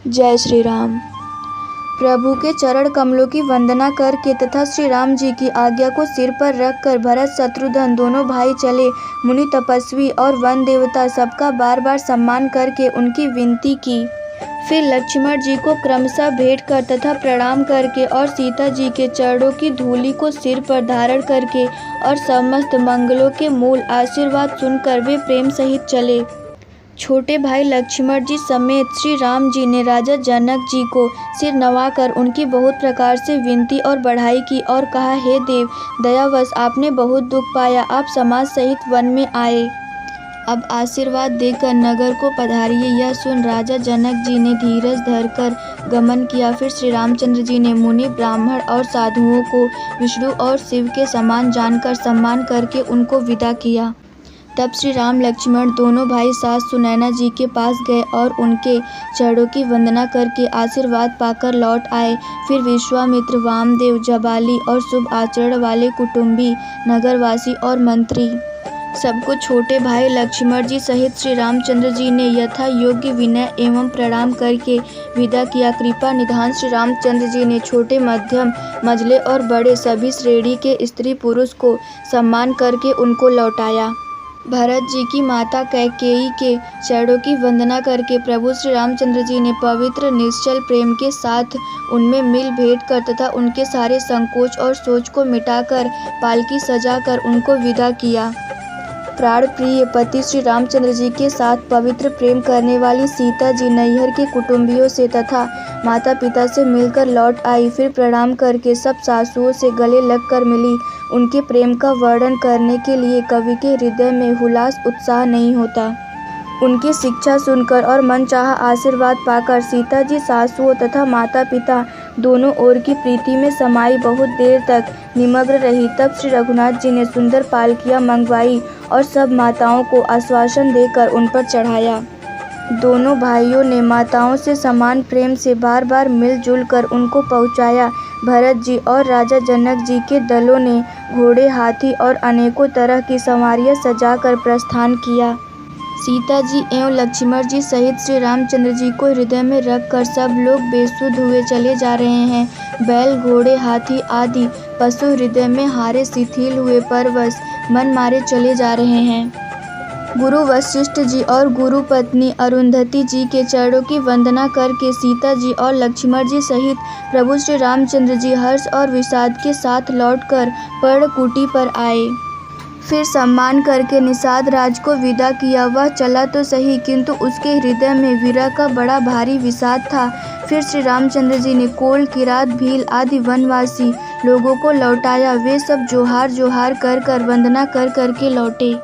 जय श्री राम। प्रभु के चरण कमलों की वंदना करके तथा श्री राम जी की आज्ञा को सिर पर रखकर भरत शत्रुघ्न दोनों भाई चले। मुनि तपस्वी और वन देवता सबका बार बार सम्मान करके उनकी विनती की। फिर लक्ष्मण जी को क्रमशः भेंट कर तथा प्रणाम करके और सीता जी के चरणों की धूलि को सिर पर धारण करके और समस्त मंगलों के मूल आशीर्वाद सुनकर वे प्रेम सहित चले। छोटे भाई लक्ष्मण जी समेत श्री राम जी ने राजा जनक जी को सिर नवाकर उनकी बहुत प्रकार से विनती और बढ़ाई की और कहा, हे देव, दयावश आपने बहुत दुख पाया, आप समाज सहित वन में आए, अब आशीर्वाद देकर नगर को पधारिए। यह सुन राजा जनक जी ने धीरज धरकर गमन किया। फिर श्री रामचंद्र जी ने मुनि ब्राह्मण और साधुओं को विष्णु और शिव के समान जानकर सम्मान करके उनको विदा किया। तब श्री राम लक्ष्मण दोनों भाई सास सुनैना जी के पास गए और उनके चरणों की वंदना करके आशीर्वाद पाकर लौट आए। फिर विश्वामित्र, वामदेव, जबाली और शुभ आचरण वाले कुटुंबी, नगरवासी और मंत्री सबको छोटे भाई लक्ष्मण जी सहित श्री रामचंद्र जी ने यथा योग्य विनय एवं प्रणाम करके विदा किया। कृपा निधान श्री रामचंद्र जी ने छोटे, मध्यम, मझले और बड़े सभी श्रेणी के स्त्री पुरुष को सम्मान करके उनको लौटाया। भरत जी की माता कैकेयी के चरणों की वंदना करके प्रभु श्री रामचंद्र जी ने पवित्र निश्चल प्रेम के साथ उनमें मिल भेंट कर तथा उनके सारे संकोच और सोच को मिटाकर पालकी सजाकर उनको विदा किया। प्राण प्रिय पति श्री रामचंद्र जी के साथ पवित्र प्रेम करने वाली सीता जी नैहर के कुटुंबियों से तथा माता पिता से मिलकर लौट आई। फिर प्रणाम करके सब सासुओं से गले लगकर मिली। उनके प्रेम का वर्णन करने के लिए कवि के हृदय में हुलास उत्साह नहीं होता। उनकी शिक्षा सुनकर और मनचाहा आशीर्वाद पाकर सीता जी सासुओं तथा माता पिता दोनों ओर की प्रीति में समाई बहुत देर तक निमग्न रही। तब श्री रघुनाथ जी ने सुंदर पालकियां मंगवाई और सब माताओं को आश्वासन देकर उन पर चढ़ाया। दोनों भाइयों ने माताओं से समान प्रेम से बार बार मिलजुल कर उनको पहुंचाया। भरत जी और राजा जनक जी के दलों ने घोड़े, हाथी और अनेकों तरह की सवारियां सजाकर प्रस्थान किया। सीता जी एवं लक्ष्मण जी सहित श्री रामचंद्र जी को हृदय में रखकर सब लोग बेसुध हुए चले जा रहे हैं। बैल, घोड़े, हाथी आदि पशु हृदय में हारे शिथिल हुए परवश मन मारे चले जा रहे हैं। गुरु वशिष्ठ जी और गुरु पत्नी अरुंधति जी के चरणों की वंदना करके सीता जी और लक्ष्मण जी सहित प्रभु श्री रामचंद्र जी हर्ष और विषाद के साथ लौटकर पर्णकुटी पर आए। फिर सम्मान करके निषाद राज को विदा किया। वह चला तो सही, किंतु उसके हृदय में विरह का बड़ा भारी विषाद था। फिर श्री रामचंद्र जी ने कोल, किरात, भील आदि वनवासी लोगों को लौटाया। वे सब जोहार जोहार कर वंदना कर करके लौटे।